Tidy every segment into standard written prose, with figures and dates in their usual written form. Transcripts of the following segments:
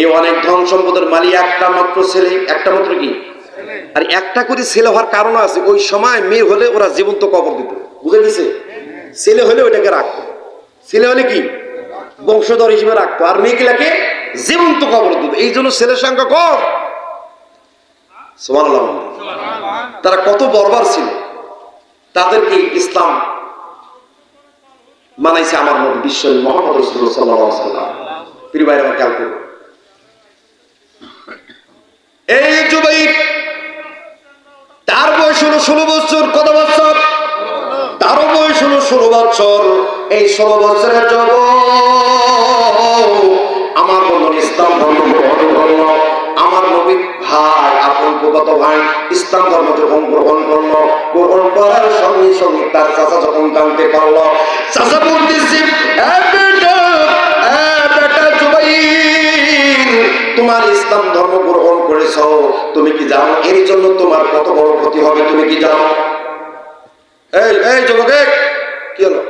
এই অনেক ধন সম্পদের মালিক একটা মাত্র ছেলে, একটা মাত্র কি, আর একটা করে ছেলে হওয়ার কারণ আছে। ওই সময় মেয়ে হলে ওরা জীবন্ত কবর দিত, বুঝে গেছে? ছেলে হলে ওইটাকে রাখতো, ছেলে হলে কি বংশধর হিসেবে রাখতো, আর মেয়েগুলাকে জীবন্ত কবর দিত। এই জন্য ছেলের সংখ্যা কম। সুবহানাল্লাহ। তারা কত বর্বর ছিল, তাদেরকে ইসলাম মানাইছে আমার নবী বিশ্ব মুহাম্মদ রাসূলুল্লাহ সাল্লাল্লাহু আলাইহি ওয়াসাল্লাম। প্রিয় ভাইরা আমার খেয়াল করুন, এই জুবাইর তার বয়স হলো 16 বছর। কত বছর? তারও বয়স হলো 16 বছর। এই 16 বছরের যুবক আমার বন্ধু ইসলাম ধর্ম গ্রহণ করলো। আমার নবীর ভাই, আপন ফুফাতো ভাই ইসলাম ধর্ম যখন গ্রহণ করলো, গ্রহণ করার সঙ্গে সঙ্গে তার চাচা যখন জানতে পারলো, চাচা বলতেছে, বেটা জুবাইর, তোমার ইসলাম ধর্ম গ্রহণ করেছ, তুমি কি জানো এর জন্য তোমার কত বড় ক্ষতি হবে? তুমি কি জানো? এই এই যুবক, কি হলো?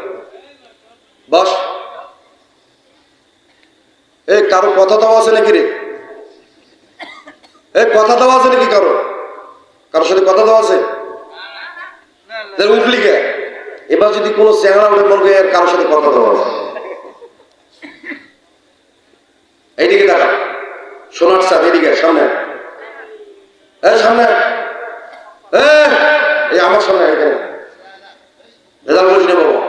বস। এই কারো কথা দেওয়া আছে নাকি রে? এই কথা দেওয়া আছে নাকি? কারোর সাথে কথা দেওয়া আছে? উঠলি কে? এবার যদি কোনো চেহারা উঠে বলবে এর কারোর সাথে কথা দেওয়া আছে, এইদিকে দেখা, সোনার সাথে এদিকে সামনে, সামনে, এই আমার সামনে, ভেজাল বলিস না বাবা।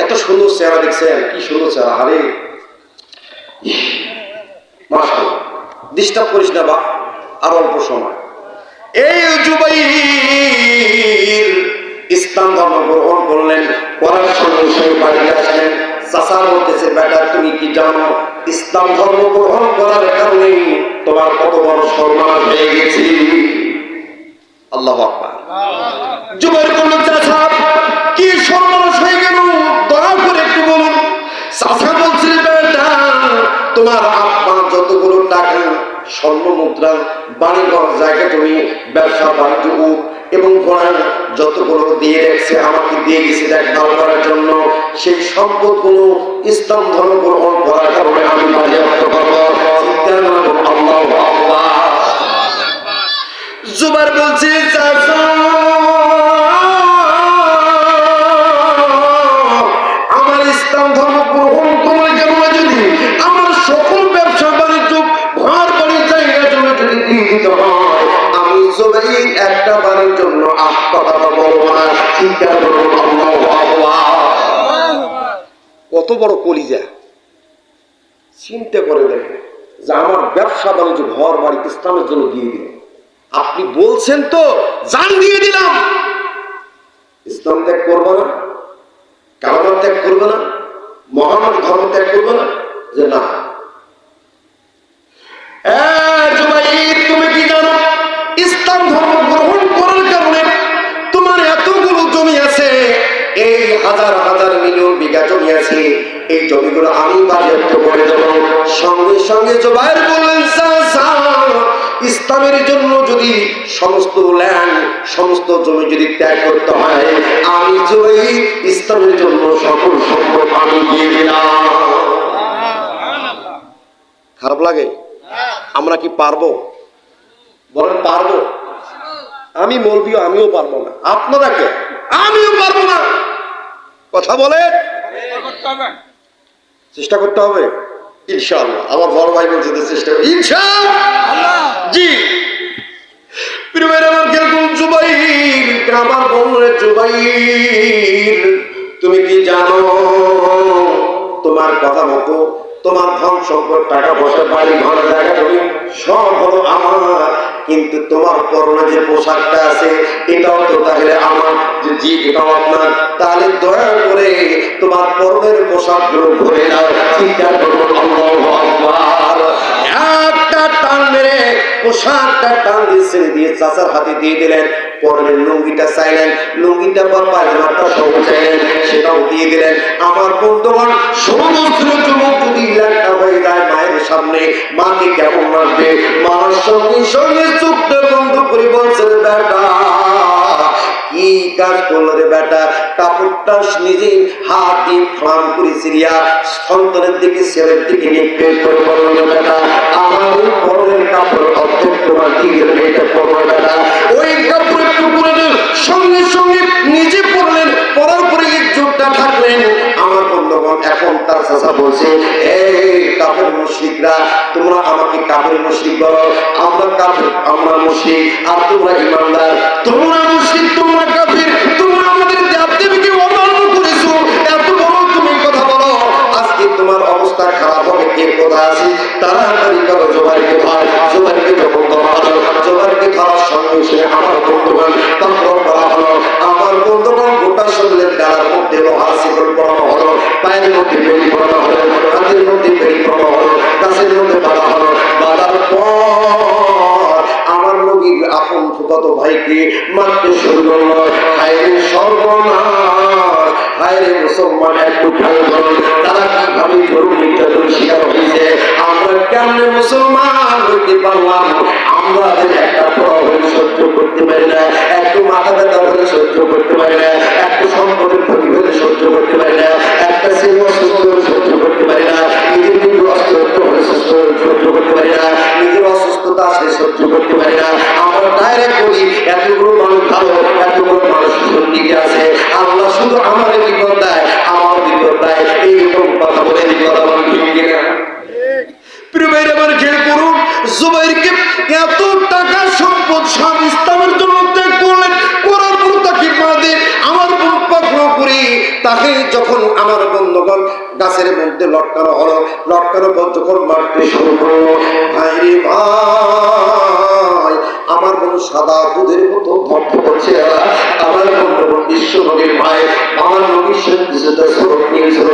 এত সুন্দর চেহারা দেখছেন, কি সুন্দর চেহারা, আরে মাশাআল্লাহ। ডিস্টার্ব করিস না বা, আর অল্প সময়। এই জুবাইর ইসলাম ধর্ম গ্রহণ করলেন, করার সঙ্গে সঙ্গে বাড়ি আসলেন। চাচা বলতেছে, বেটা তুমি কি জানো ইসলাম ধর্ম গ্রহণ করার কারণে তোমার কত বড় সম্মান হয়ে গেছে? আল্লাহু আকবার। জুবাইর বলল, চাচা কি সর্বনাশ হয়ে গেল, দয়া করে একটু বলুন। চাচা বলছে, বেটা তোমার আব্বা যতগুলো টাকা, স্বর্ণ মুদ্রা, বাড়িঘর, জায়গা জমি, ব্যবসা বাণিজ্য এবং ঘোড়া যতগুলো দিয়ে রেখেছে, আমাকে দিয়ে গেছে দেখভাল করার জন্য, সেই সম্পদগুলো ইসলাম ধর্ম গ্রহণ করার কারণে আমি বাজেয়াপ্ত করব। আল্লাহু আকবার। জুবাইর বলছে, চাচা আমার ইসলাম ধর্ম গ্রহণ করার কারণে যদি আমার সকল ব্যবসা বাণিজ্য, ঘর বাড়ি, জায়গা জমি যদি দিয়ে দিতে হয়, আমি জুবাইর একটা বাড়ির জন্য কথা বলবো না। চিন্তা করুন, আল্লাহু আকবার। কত বড় কলিজা, চিন্তা করে দেখেন যে আমার ব্যবসা বাণিজ্য, ঘর বাড়ি ইসলামের জন্য দিয়ে দিল। আপনি বলছেন তো জান দিয়ে দিলাম, ইসলাম ত্যাগ করবো না, কালেমা ত্যাগ করবো না, মুহাম্মদ ধর্ম ত্যাগ করবো না? যে না। জুবাইর তুমি কি জানো ইসলাম ধর্ম গ্রহণ করার কারণে তোমার এতগুলো জমি আছে, এই হাজার হাজার মিলিয়ন বিঘা জমি আছে, এই জমিগুলো আমি বাজেয়াপ্ত করে দেব। সঙ্গে সঙ্গে জুবাইর বললেন, ইসলামের জন্য যদি সমস্ত ল্যান্ড, সমস্ত জমি যদি ত্যাগ করতে হয়, আমি জুবাইর ইসলামের জন্য সকল সম্পদ আমি দিয়ে দিলাম। খারাপ লাগে? আমরা কি পারবো? বলেন পারবো? আমি মৌলবি, আমিও পারবো না। আপনারা কে? আমিও পারবো না। কথা বলে চেষ্টা করতে হবে ইনশাআল্লাহ। আমার বড় ভাই বলছে চেষ্টা করবে ইনশাআল্লাহ। জি প্রিয় ভাইরা আমার, কেমন জুবাইর, আমার বন্ধুরে জুবাইর তুমি কি জানো তোমার কথা মতো তোমার ধন সম্পদ, টাকা পয়সা, বাড়ি ঘর, জায়গা জমি সব হলো আমার, কিন্তু তোমার পরনে যে পোশাকটা আছে এটাও তো তাহলে আমার। জি এটাও আপনার। তাহলে দয়া করে তোমার পরনের পোশাকগুলো ঘুরে নাও। চিন্তা করুন, আল্লাহু আকবার। একটা টান মেরে পোশাকটা টান দিয়ে ছেড়ে দিয়ে চাচার হাতে দিয়ে দিলেন। পরনের লুঙ্গিটা চাইলেন, লুঙ্গিটা বা পায়জামাটা সব চাইলেন, সেটাও দিয়ে দিলেন। আমার বন্ধুগণ, সমস্ত যুবক যদি একটা হয়ে যায় মায়ের সামনে, মাকে কেমন মারবে? মার সঙ্গে সঙ্গে চোখটা বন্ধ করে বলছে, বেটা কি কাজ করলো রে বেটা? কাপড়টা নিজেই হাত দিয়ে ফান করে সিরিয়া সন্তানের দিকে, ছেলের দিকে নিক্ষেপ করে বলল, বেটা আমার দিকের মেয়েটা পড়বে না। ওই কাপড় একটু পরে সঙ্গে সঙ্গে নিজে পড়লেন, পড়ার পরে ইজ্জতটা থাকলেন। আমার বন্ধুগণ, এখন তার চাচা বলছে, এই কাফের মুশরিকরা, তোমরা আমাকে কাফের মুশরিক বলো, আমরা কাফের, আমরা মুশরিক, আর তোমরা ঈমানদার। তোমরা মুশরিক, তোমরা কাফের, তোমরা আমাদের দেবদেবীকে অমান্য করেছো, এত বড় তুমি কথা বলো, আজকে তোমার অবস্থা খারাপ হবে। কে কোথায় আছে? তাড়াতাড়ি করো, জোবাইরকে ধর। জোবাইরকে যখন ধরা হলো, জোবাইরকে ধরার সঙ্গে সঙ্গে আমার বন্ধুগণ তখন করা হলো। আমার বন্ধুগণ গোটা শরীরের গালার মধ্যে লোহার শিকল পরানো হলো, পায়ের মধ্যে বেড়ি পরানো হলো, হাতের মধ্যে বেড়ি পরানো হলো, গাছের মধ্যে বাঁধা হলো। বাঁধার পর আমার নবীর আপন ফুফাতো ভাইকে মারতে শুরু করলো। হায়রে সর্বনাশ, হায়রে মুসলমান একটু খেয়াল করুন, তারা কিভাবে ধরুন নির্যাতন শিকার হয়েছে। আমরা কেমনে মুসলমান হইতে পারলাম? আমরা একটা প্রভাব সহ্য করতে পারি না, একটু মাথা ব্যথা হলে সহ্য করতে পারি না, একটু সম্পদের ক্ষতি হলে সহ্য করতে পারি না, একটা সেবা অসুস্থ হলে সহ্য করতে পারি না, নিজের কিন্তু অসুস্থ হলে সহ্য করতে পারি না, নিজের অসুস্থতা আসলে সহ্য করতে পারি না। আমরা ডাইরেক্ট বলি, এতগুলো মানুষ ভালো, এতগুলো মানুষ সত্যিকে আছে, আল্লাহ শুধু আমাদের বিপদ দেয়, আমার বিপদ দেয়, এইরকম কথা বলে কথা বলি ঠিক কিনা? প্রিয় ভাইরা আমার খেয়াল করুন, জুবাইরকে এত টাকা সম্পদ স্বামী ইসলামের জন্য ত্যাগ করলেন, করার পর তাকে বাঁধে আমার বোন পাকড় করি, তাকে যখন আমার বন্ধুগণ গাছের মধ্যে লটকানো হলো, লটকানোর পর যখন মারতে শুরু করলো, ভাই রে ভাই, আমার বোন সাদা দুধের মতো ভক্ত করছে। আমার বন্ধুগণ বিশ্ব নবীর ভাই, আমার নবীর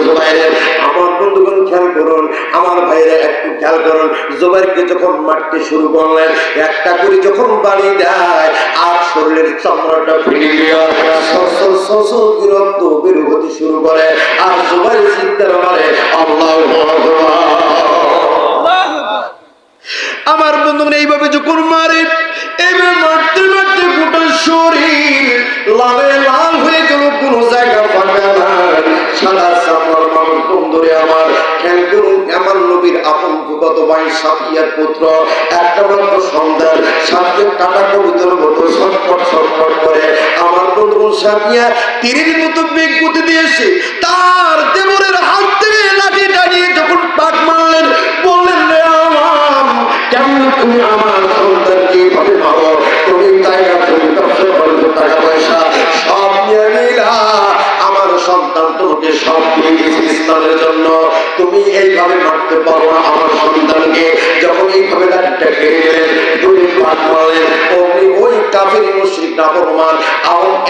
জুবাইরের, আমার বন্ধুগণ খেয়াল করুন, আমার ভাইরা একটু খেয়াল করুন, জুবাইরকে যখন মারতে শুরু করলেন, একটা করে যখন বাড়ি দেয় আর শরীরের চামড়াটা ফেলে দিয়ে রক্ত বের হতে শুরু করে, আর জুবাইর চিৎকার মারে আল্লাহু আকবার। আমার বন্ধুগণ এইভাবে যখন মারে, এইভাবে মারতে মারতে গোটা শরীর লালে লাল হয়ে গেল, কোন জায়গা ফাঁকা নাই, সাদা চামড়ার মানুষ। বন্ধুরে আমার খেয়াল করুন, আমার নবীর আপন ফুফাতো ভাই সাফিয়ার পুত্র, একটা মাত্র সন্তান, সাফিয়ার কাটা কবিতার মতো ছটফট ছটফট করে। আমার বন্ধুগণ সাফিয়া তীরের মতো বেগ গতি দিয়েছে, তার দেবরের হাত থেকে লাঠিটা নিয়ে যখন পাক মারলেন, বললেন, রে আম, কেমন তুমি আমার সন্তানকে ভাবে মারো? তুমি টাকা, তুমি ব্যবসা করছো, টাকা পয়সা সব নিয়ে নিলা, আমার সন্তান তোমাকে সব দিয়ে গেছে ইসলামের জন্য, তুমি এইভাবে মারতে পারো না আমার সন্তানকে। যখন এইভাবে লাঠিটা কেড়ে গেলেন, দুই পাক মারলেন, ওই কাফের মুশরিক নাফরমান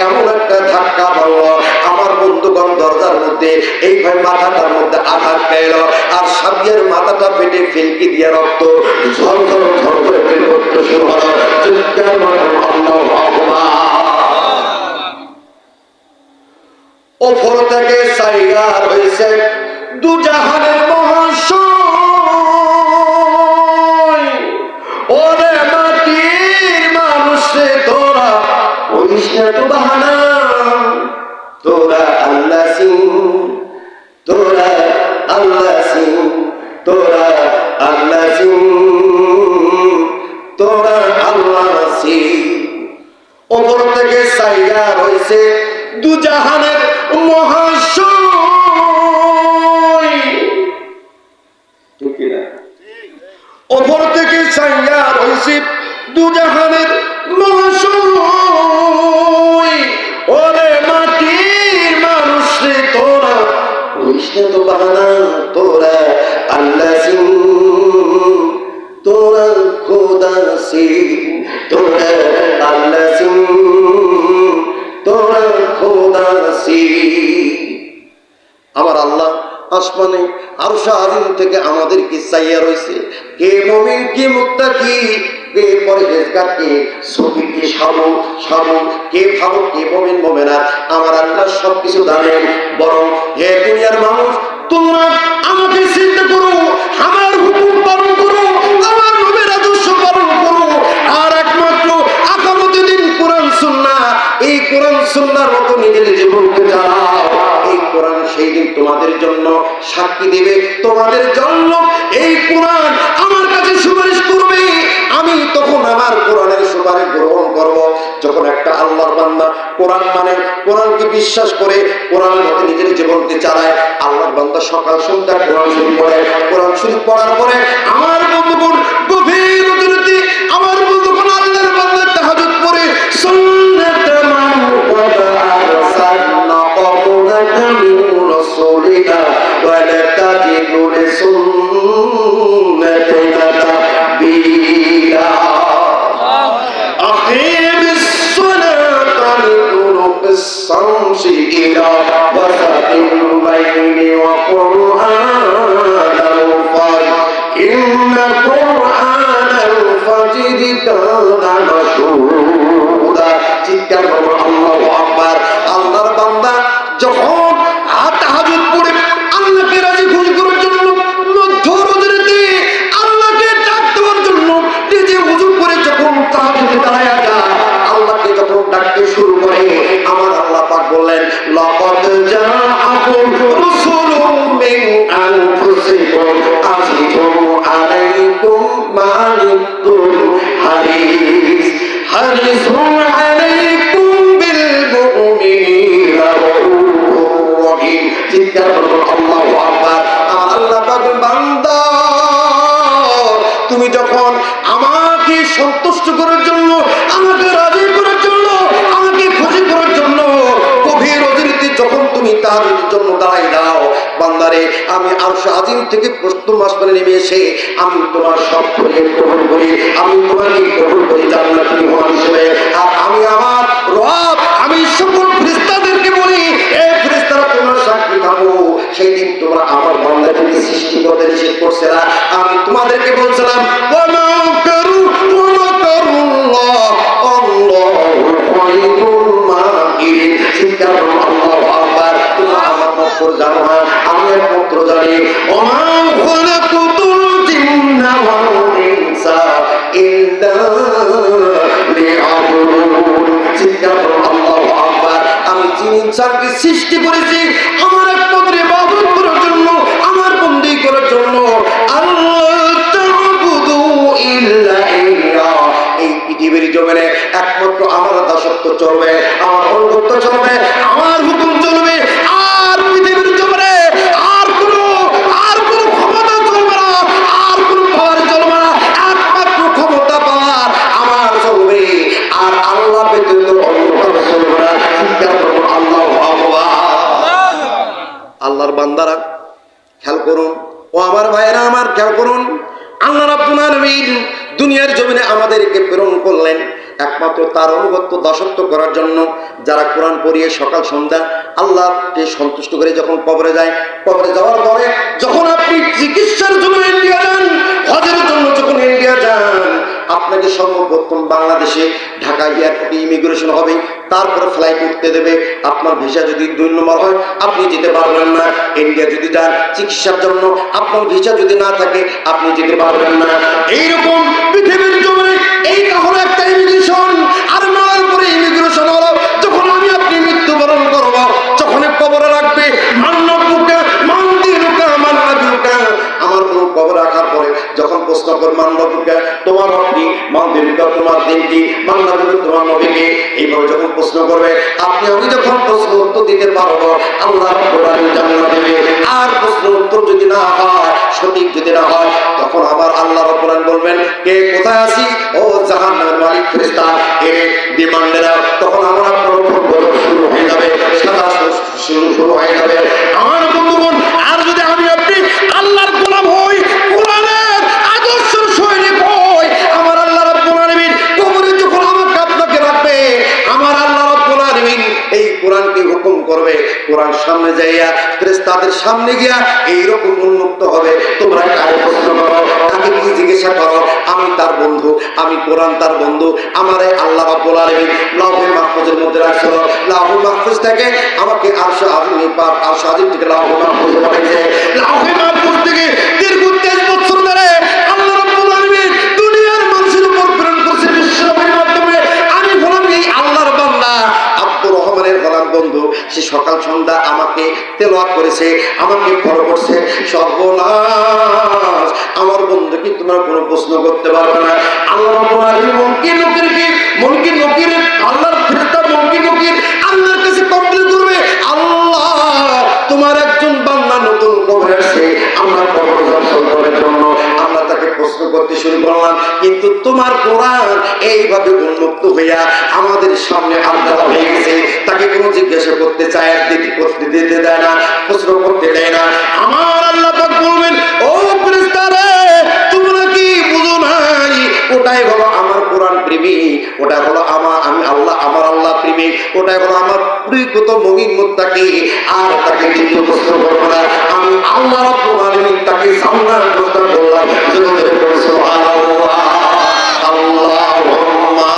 এমন একটা ধাক্কা মারলো, আমার বন্ধুগণ দরজার মধ্যে এইভাবে মাথাটার মধ্যে আঘাত পেল, আর সাবিয়ার মাথাটা পেটে ফেলকি দিয়ে রক্ত ঝর ঝর ঝর করে বের করতে শুরু হলো। চিৎকার মারো আল্লাহু আকবার। ওপর থেকে সাইগার হয়েছে দুজাহানের মহাশয়, ওরে মাটির মানুষ রে তোরা করিস না তো বাহানা, তোরা আল্লাহ সিং, তোরা আল্লাহ সিং, তোরা আল্লাহ সিং, তোরা আল্লাহ সিং। ওপর থেকে সাইগার হয়েছে দুজাহানের মহাশয়, ঠিক না? ওপর থেকে সাইগার হয়েছে দুজাহানের মহাশয়, ওরে মাটির মানুষ রে তোরা করিস না তো বাহানা, তোরা আল্লাহ সিং, তোরা খোদা সিং, তোরা আল্লাহ সিং, তোরা খোদা সিং। আমার আল্লাহ আসমানে আরশ আজিম থেকে আমাদেরকে চাইয়া রয়েছে, কে মুমিন, কে মুত্তাকি, কে পরহেজগার, কে সবি, কে সাবু সাবু, কে ভালো, কে মুমিন মুমিনা। আমার আল্লাহ সবকিছু জানেন। বরং হে দুনিয়ার মানুষ, তোমরা আমাকে চিন্তা করো, আমার হুকুম পালন করো, আমার নবীর আদর্শ পালন করো, আর একমাত্র আকামতে দিন কোরআন সুন্নাহ, এই কোরআন সুন্নাহর মতো নিজের জীবনকে চালাও। এই কোরআন সেই দিন তোমাদের জন্য সাক্ষী দেবে, তোমাদের জন্য এই কোরআন আমার কাছে সুপারিশ করবে। আমি তখন আমার করব। যখন একটা আল্লাহর বান্দা কোরআন মানে, কোরআনকে বিশ্বাস করে, কোরআনের মধ্যে নিজের জীবনকে চালায়, আল্লাহর বান্দা সকাল সন্ধ্যা কোরআন শরীফ পড়ে। কোরআন শরীফ পড়ার পরে আমার বন্ধুগণ গভীর রাতে, আমার বন্ধুগণ আল্লাহর বান্দা তাহাজ্জুদ পড়ে সুন্নাত মান ওয়া আরসালনা ক্বাবলাকা মিন রাসূলিনা ওয়া লা তাজিদু লিসুন্নাতিনা তাবদীলা। আকিমিস সালাতা লিদুরুকিস শামসি ইলা ওয়াসাতিল লাইলি ওয়া কুরআনাল ফাজর ইন্না কুরআনাল ফাজরি কানা মাশহুদা। চিৎকার করো আল্লাহু আকবার। আল্লাহর বান্দা যখন তাহাজ্জুদ পড়ে আল্লাহকে রাজি খুশি করার জন্য মধ্যরাতে আল্লাহকে ডাক দেওয়ার জন্য নিজে ওযু করে যখন তাহাজ্জুদে দাঁড়ায় যায়, আল্লাহকে যখন ডাকতে শুরু করে, আমার আল্লাহ পাক বললেন লাকাদ জাআকুম রাসূলুম মিন আনফুসিকুম আযীজুন আলাইকুম মা আনিতুম হারিসুন আলাইকুম বিল মুমিনিনা রাউফুর রহিম। চিৎকার করো আল্লাহু আকবার। আমার আল্লাহ পাক বান্দা, তুমি যখন আমাকে সন্তুষ্ট করার জন্য, আমাকে রাজি করার জন্য, আমাকে খুশি করার জন্য গভীর অজরিতে যখন তুমি তাহাজ্জুদের জন্য দাঁড়াই দাও, বান্দারে আমি আরশ আজিম থেকে প্রশ্ন আসমানে নেমে এসে আমি তোমার সব গ্রহণ করি, আমি তোমাকে গ্রহণ করি জান্নাতি মেহমান হিসেবে। আর আমি আমার রব, আমি সকল ফেরেশতাদেরকে বলি, এই ফেরেশতারা তোমার সাক্ষী থাকো। সেই দিন তোমরা আমার বান্দাদেরকে সৃষ্টি করতে নিষেধ করছে না। আমি তোমাদেরকে বলছিলাম ওয়া মা কারু ওয়া মা কারুল্লাহ আল্লাহু খায়রুল মাকিরিন। চিৎকার করো আল্লাহু আকবার। তোমরা আমার মক্কর জানো না, আমি একমাত্র জানি। ওয়া মা খালাকুতুল জিন্না ওয়াল ইনসা ইল্লা লিয়াবুদুন। চিৎকার করো আল্লাহু আকবার। আমি জিন ইনসানকে সৃষ্টি করেছি আমার একমাত্র ইবাদত করার জন্য, আমার বন্দী করার জন্য। আল্লাহ তা'বুদু ইল্লা ইল্লাহ। এই পৃথিবীর জমিনে একমাত্র আমার দাসত্ব চলবে, আমার অনুগত্য চলবে, আমার হুকুম চলবে। আর পৃথিবীর জমিনে আর কোনো ক্ষমতা চলবে না, আর কোনো পাওয়ার চলবে না। একমাত্র ক্ষমতা পাওয়ার আমার চলবে, আর আল্লাহ ব্যতীত অন্য কারো চলবে না। চিৎকার করো আল্লাহু আকবার। আল্লাহর বান্দারা খেয়াল করুন, ও আমার ভাইয়েরা আমার খেয়াল করুন, আল্লাহ রাব্বুল আলামিন দুনিয়ার জমিনে আমাদেরকে প্রেরণ করলেন একমাত্র তার অনুগত্য দাসত্ব করার জন্য। যারা কোরআন পড়িয়ে সকাল সন্ধ্যা আল্লাহকে সন্তুষ্ট করে যখন কবরে যায়, কবরে যাওয়ার পরে যখন আপনি চিকিৎসার জন্য ইন্ডিয়া যান, হজের জন্য যখন ইন্ডিয়া যান, আপনাকে সর্বপ্রথম বাংলাদেশে ঢাকা এয়ারপোর্টে ইমিগ্রেশন হবে, তারপরে ফ্লাইট উঠতে দেবে। আপনার ভিসা যদি 2 নম্বর হয় আপনি যেতে পারবেন না। ইন্ডিয়া যদি যান চিকিৎসার জন্য, আপনার ভিসা যদি না থাকে আপনি যেতে পারবেন না। এইরকম পৃথিবীর জমিনে এইটা হলো একটা ইমিগ্রেশন। আর মারার পরে ইমিগ্রেশন হলো যখন আমি আপনি মৃত্যুবরণ করব, যখন কবরে রাখবে মান্নবুকা মান্দিরুকা মান্নাবুকা। আমার কোন কবর রাখার পরে যখন প্রশ্ন করবে মান্নবুকা তোমার আপনি, মান্দিরুকা তোমার দিন কি, মান্নাবুকা তোমার নবী কি, এইভাবে যখন প্রশ্ন করবে আপনি আমি যখন প্রশ্ন উত্তর দিতে পারবো, আল্লাহ রাব্বুল আলামিন জান্নাত দেবে। আর প্রশ্ন উত্তর যদি না হয়, সঠিক যদি না হয়, তখন আবার আল্লাহ রাব্বুল আলামিন বলবেন কে কোথায় আছি, ও জাহান্নামের মালিক ফেরেশতা কে ডিমান্ডেরা। তখন আমার আপনার শুরু হয়ে যাবে, সাদা শুরু হয়ে যাবে। আমার বন্ধুগণ, আর যদি আমি আপনি আল্লাহর গোলাম হই, কোরআনের আদর্শের সৈনিক হই, আমার আল্লাহ রাব্বুল আলামিন কবরে যখন আমাকে আপনাকে রাখবে, আমার আল্লাহ রাব্বুল আলামিন এই কোরআনকে হুকুম করবে। কোরআন সামনে যাইয়া ফেরেশতাদের সামনে গিয়া এইরকম উন্মুক্ত হবে, তোমরা কাকে প্রশ্ন করো, কাকে কি জিজ্ঞাসা করো, আমি তার বন্ধু, আমি কোরআন তার বন্ধু। আমারে আল্লাহ রাব্বুল আলামিন লাউহে মাহফুজের মধ্যে রাখছিল। লাউহে মাহফুজ থেকে আমাকে আরশ আজিম পাক, আরশ আজিম থেকে লাউহে মাহফুজে পাঠাইছে। লাউহে মাহফুজ থেকে দীর্ঘ 23 বছর ধরে আল্লাহ রাব্বুল আলামিন দুনিয়ার মানুষের উপর প্রেরণ করছে বিশ্বনবীর মাধ্যমে। আমি হলাম এই আল্লাহর বান্দা আব্দুর রহমানের গোলাম বন্ধু। সে সকাল সন্ধ্যা আমাকে তেলাওয়াত করেছে, আমাকে ফলো করছে। সর্বনাশ, আমার বন্ধু কি তোমার কোনো প্রশ্ন করতে পারবে না। আল্লাহ রাব্বুল আলামিন মুনকির নকির আল্লাহর ফেরেশতা মুনকির নকির আল্লাহর কাছে কমপ্লেইন করবে, আল্লাহ তোমার একজন বান্দা নতুন কবরে আসছে, আমরা কবর দর্শন করার জন্য আমরা তাকে প্রশ্ন করতে শুরু করলাম, কিন্তু তোমার কোরআন এইভাবে উন্মুক্ত হইয়া আমাদের সামনে আল্লাহ হয়ে গেছে, তাকে কোনো জিজ্ঞাসা করতে চায় দিতে দেয় না, প্রশ্ন করতে দেয় না। আমার আল্লাহ পাক বলবেন, ও ফেরেশতারা তোমরা কি বুঝো নাই, ওটাই হলো আমার কোরআন প্রেমিক, ওটা হলো আমি আল্লাহ, আমার আল্লাহ প্রেমিক, ওটাই হলো আমার প্রিয়ত মুমিন মুত্তাকি। আর তাকে দ্বিতীয় প্রশ্ন করব না, আমি আল্লাহ রাব্বুল আলামিন তাকে সামনের প্রশ্ন করলাম, সুবহানাল্লাহ। আল্লাহুম্মা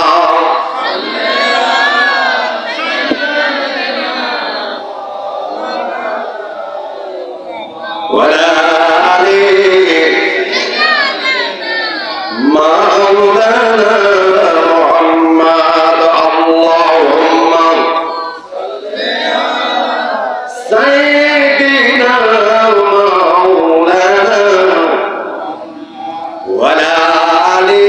ওয়ালা আলি মাওলানা মুহাম্মদ। আল্লাহুম্মা সাইয়্যিদিনা মাওলানা ওয়ালা আলি।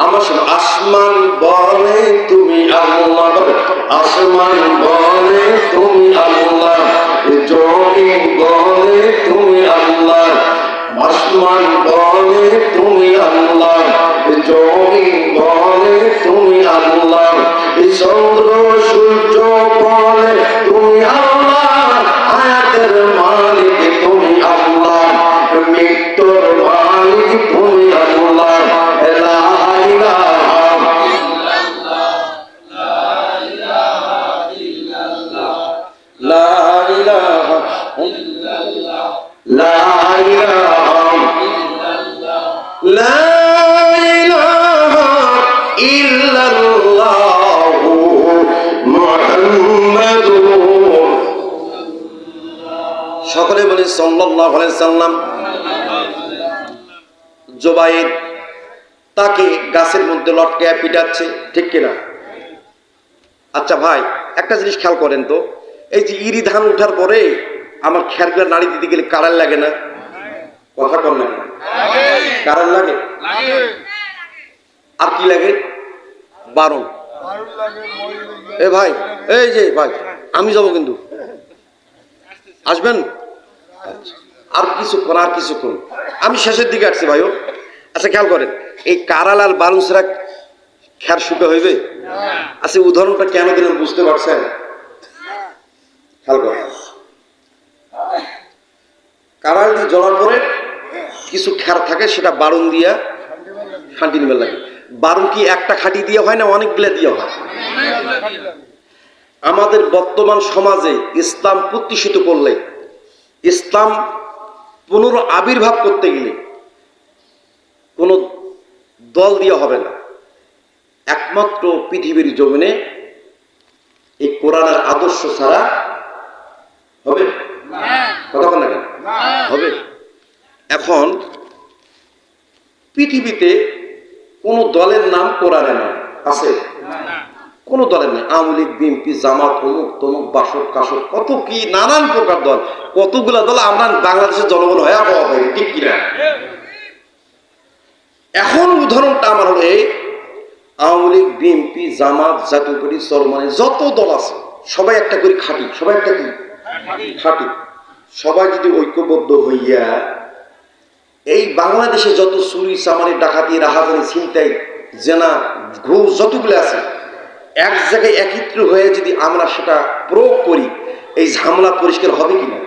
আমার আসমান বলে তুমি আল্লাহ, আসমান বলে তুমি আল্লাহ, জমিন বলে তুমি আল্লাহ, আসমান বলে তুমি আল্লাহ, জমিন বলে তুমি আল্লাহ, চন্দ্র সূর্য বলে তুমি আল্লাহ, আয়াতের মালিক তুমি আল্লাহ, মৃত্যুর মালিক তুমি আল্লাহ। লা ইলাহা ইল্লাল্লাহ, লা ইলাহা ইল্লাল্লাহ, লা ইলাহা ইল্লাল্লাহ, লা ইলাহা ইল্লাল্লাহ মুহাম্মাদুর। সকলে বলে সাল্লাল্লাহু আলাইহি সাল্লাম। জুবাইর তাকে গাছের মধ্যে লটকায়া পিটাচ্ছে, ঠিক কিনা? আচ্ছা ভাই, একটা জিনিস খেয়াল করেন তো, এই যে ইরি ধান উঠার পরে আমার খেরগুলো নাড়ি দিতে গেলে কারেন্ট লাগে না? কথা কম লাগে, কারেন্ট লাগে। আর কি লাগে? বারণ। এ ভাই, এই যে ভাই, আমি যাবো কিন্তু, আসবেন? আর কিছুক্ষণ, আর কিছুক্ষণ, আমি শেষের দিকে আসছি ভাইও। আচ্ছা খেয়াল করেন, এই কারাল আর বারুন ছাড়া খের শুকা হইবে? আচ্ছা উদাহরণটা কেন দিলেন বুঝতে পারছেন? খেয়াল করেন, কারাল দিয়ে জ্বলার পরে কিছু খের থাকে, সেটা বারুন দিয়া খাঁটি নিবে লাগে। বারুন কি একটা খাঁটি দিয়ে হয় না অনেকগুলা দিয়ে হয়? আমাদের বর্তমান সমাজে ইসলাম প্রতিষ্ঠিত করলে, ইসলাম পুনর আবির্ভাব করতে গেলে কোনো দল দিয়ে হবে না, একমাত্র পৃথিবীর জমিনে এই কোরআনের আদর্শ ছাড়া হবে? কথা বলেন না কেন? হবে। এখন পৃথিবীতে কোন দলের নাম কোরআনে নাই, আছে? কোন দলের নেই। আওয়ামী লীগ, বিএনপি, জামাত, অমুক তমুক, বাসক কাসক, কত কি নানান প্রকার দল, কতগুলা দল আমরা বাংলাদেশের জনগণ হয়ে আবহাওয়া পাই, ঠিক কিনা? এখন উদাহরণটা আমার হলো এই আওয়ামী লীগ, বিএনপি, জামাত, জাতীয় পার্টি, চরমানি, যত দল আছে সবাই একটা করে খাঁটি, সবাই একটা কি খাঁটি। সবাই যদি ঐক্যবদ্ধ হইয়া এই বাংলাদেশে যত চুরি, চামারি, ডাকাতি, রাহাজানি, ছিনতাই, জেনা, ঘুষ যতগুলো আছে, এক জায়গায় একত্র হয়ে যদি আমরা সেটা প্রয়োগ করি, এই ঝামেলা পরিষ্কার হবে কিনা?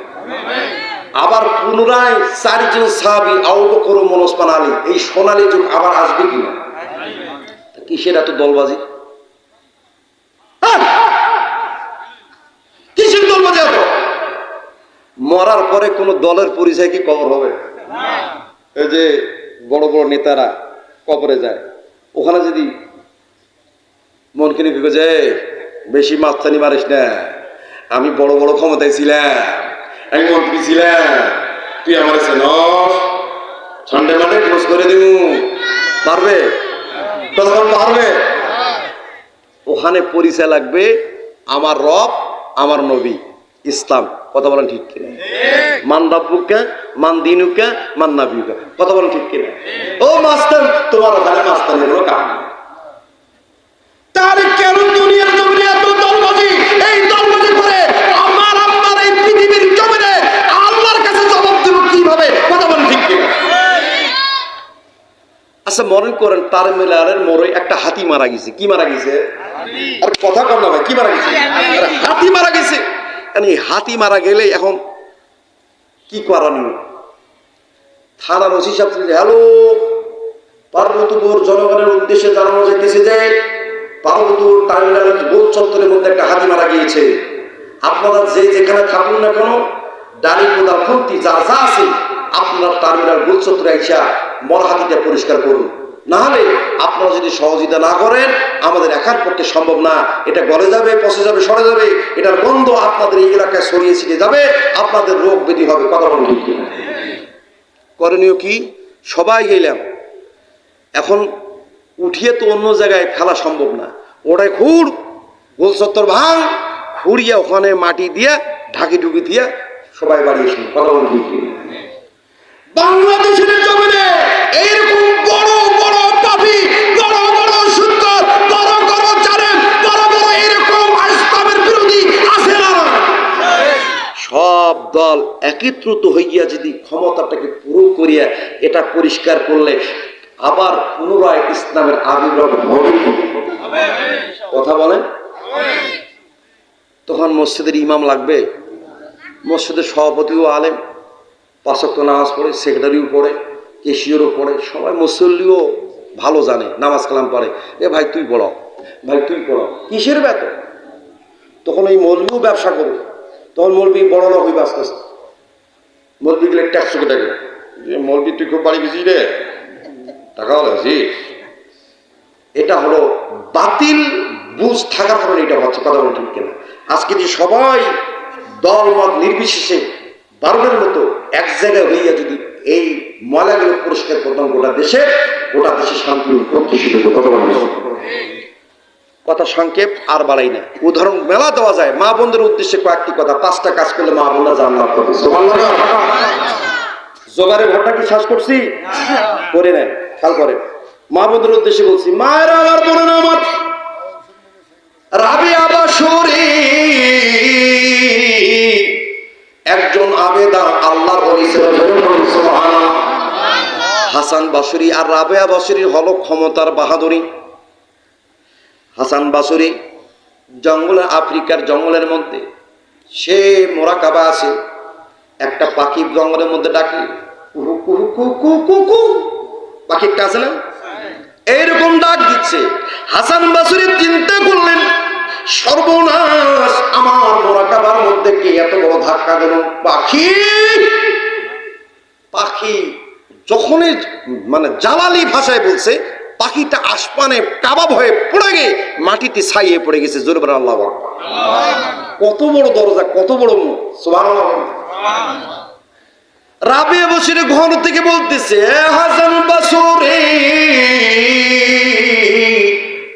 আবার পুনরায় চারজন সাহাবী আবু বকর, ওমর, ওসমান, আলী, এই সোনালী যুগ আবার আসবে কিনা? কিসের এত দলবাজি? কিসের দলবাজি এত? মরার পরে কোন দলের পরিচয় কি কবর হবে? এই যে বড় বড় নেতারা কবরে যায়, ওখানে যদি মন কিনে ভেবে যায় বেশি মাস্তানি মারিস না, আমি বড় বড় ক্ষমতায় ছিলাম, আমি মন্ত্রী ছিলাম, তুই আমার ঠান্ডা মানে ক্লোজ করে দিব, পারবে? পারবে? ওখানে পরিচয় লাগবে আমার রব, আমার নবী, ইসলাম। কথা বলেন ঠিক কিনা? মান রাব্বুকা মান দিনুকা মান নাবিয়ুকা। কথা বলেন ঠিক কিনা? ও মাস্টার, তোমার ওখানে মাস্টারের কোনো কাম নেই। তাহলে কেন দুনিয়ার জমিনে এত দলবাজি? এই দলবাজি করে আমার আপনার এই পৃথিবীর জমিনে আল্লাহর কাছে জবাব দেব কিভাবে? কথা বলেন ঠিক কিনা? আচ্ছা মনে করেন টার্মিনালের মোড়ে একটা হাতি মারা গেছে। কি মারা গেছে? আর কথা কর না ভাই, কি মারা গেছে? হাতি মারা গেছে। এই হাতি মারা গেলে এখন কি করণীয়? থানার ওসি সাহেব, হ্যালো, পার্বতীপুর জনগণের উদ্দেশ্যে জানানো যাইতেছে যে পার্বতীপুর টার্মিনালের গোল চত্বরের মধ্যে একটা হাতি মারা গিয়েছে। আপনারা যে যেখানে থাকুন না কেন, ডালি কোদাল খুঁটি যা যা আছে, আপনার টার্মিনাল গোল চত্বরে আইসা মরা হাতিটা পরিষ্কার করুন। না হলে আপনারা যদি সহযোগিতা না করেন, আমাদের একার পক্ষে সম্ভব না। এটা গলে যাবে, পচে যাবে, সরে যাবে। এটার গন্ধ আপনাদের এই এলাকায় ছড়িয়ে ছিটিয়ে যাবে, আপনাদের রোগ ব্যাধি হবে। কথা বলুন। করণীয় কি? সবাই গেলাম, এখন উঠিয়ে তো অন্য জায়গায় ফেলা সম্ভব না। ওটাই খুঁড়, গোল চত্বর ভাঙ, খুঁড়িয়ে ওখানে মাটি দিয়ে ঢাকি ঢুকি দিয়ে সবাই বাড়ি এসে। কথা বলুন। বাংলাদেশের জমিনে এইরকম বড় বড় পাপী, বড় বড় সুন্দর, বড় বড় জালেম, বড় বড় এরকম ইসলামের বিরোধী আছে না? সব দল একত্রিত হইয়া যদি ক্ষমতাটাকে পুরো করিয়া এটা পরিষ্কার করলে আবার পুনরায় ইসলামের আবির্ভাব হবে। কথা বলেন। তখন মসজিদের ইমাম লাগবে, মসজিদের সভাপতিও আলেম, 5 ওয়াক্ত নামাজ পড়ে, সেক্রেটারিও পড়ে, কেশিয়রও পড়ে, সবাই মুসল্লিও ভালো জানে, নামাজ কালাম পড়ে। এ ভাই তুই পড়ো, ভাই তুই পড়ো, কিসের বেতন? তখন এই মৌলবিও ব্যবসা করবে। তখন মৌলবি বড় লোক হইবে আস্তে আস্তে। মৌলবি গেলে ট্যাক্স কেটাকে, যে মৌলবি তুই খুব বাড়ি গেছিস রে, টাকা হয়েছিস। এটা হলো বাতিল বুঝ থাকার কারণে এটা হচ্ছে। কথা বলে ঠিক কিনা? আজকে যে সবাই দল মত নির্বিশেষে 12টার মতো এক জায়গায় হইয়া যদি এই ময়লাগুলো পরিষ্কার করতাম, গোটা দেশে শান্তি প্রতিষ্ঠিত। কথা সংক্ষেপ আর বাড়াই না, উদাহরণ মেলা দেওয়া যায়। মা বোনদের উদ্দেশ্যে কয়েকটি কথা। 5টা কাজ করলে মা বোনরা জান্নাত পাবে। জোগাড়ের ঘরটা কি শ্বাস করছি? করে নেয়, খেয়াল করে। মা বোনদের উদ্দেশ্যে বলছি, মায়েরা আমার, বোনেরা আমার, রাবিয়া বাসুরি একজন আবেদা আল্লাহর ওলি ছিলেন। হাসান বাসুরি আর রাবেয়া বাসুরির হলো ক্ষমতার বাহাদুরি। হাসান বাসুরি জঙ্গলে, আফ্রিকার জঙ্গলের মধ্যে সে মোরাকাবা আছে। একটা পাখি জঙ্গলের মধ্যে ডাকে, কুহু কুহু কুহু কুহু, পাখি একটা আছে না, এইরকম ডাক দিচ্ছে। হাসান বাসুরি চিন্তা করলেন, সর্বনাশ, আমার মোরাকাবার মধ্যে কে এত বড় ধাক্কা দিল? পাখি। পাখি যখনই মানে জালালি ভাষায় বলছে, পাখিটা আসমানে কাবাব হয়ে পড়ে গিয়ে মাটিতে ছাইয়ে পড়ে গেছে। জোরে বলেন আল্লাহু আকবার। কত বড় দরজা, কত বড় মুখ, সুবহানাল্লাহ। রাবিয়া বাসুরি ঘর থেকে বলতেছে, হাসান বাসুরি,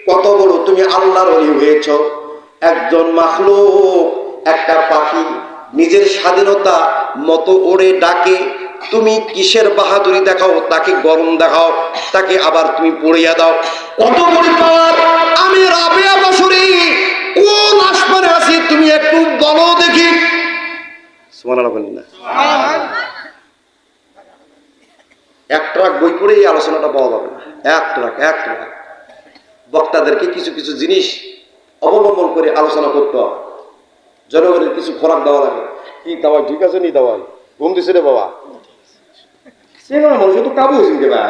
কত বড় তুমি আল্লাহর ওলি হয়েছ। একজন মাখলুক, একটা পাখি নিজের স্বাধীনতা মতো ওড়ে ডাকে, তুমি কিসের বাহাদুরি দেখাও? তাকে গরম দেখাও, তাকে আবার তুমি পড়িয়া দাও। কত বড় পাওয়ার! আমি রাবিয়া বাসুরি কোন আসমানে আছি, তুমি একটু বলো দেখি। সুবহানাল্লাহ বলেন না? এক ট্রাক বই পড়ে এই আলোচনাটা পাওয়া যাবে না। এক ট্রাক বক্তাদেরকে কিছু কিছু জিনিস অবলম্বন করে আলোচনা করতে হবে। জনগণের কিছু খোরাক দেওয়া লাগে। কি দাওয়াই ঠিক আছে নি? দাওয়াই ঘুম দিছে রে বাবা, সে মানুষ তো কাবু হয়েছেন কে বা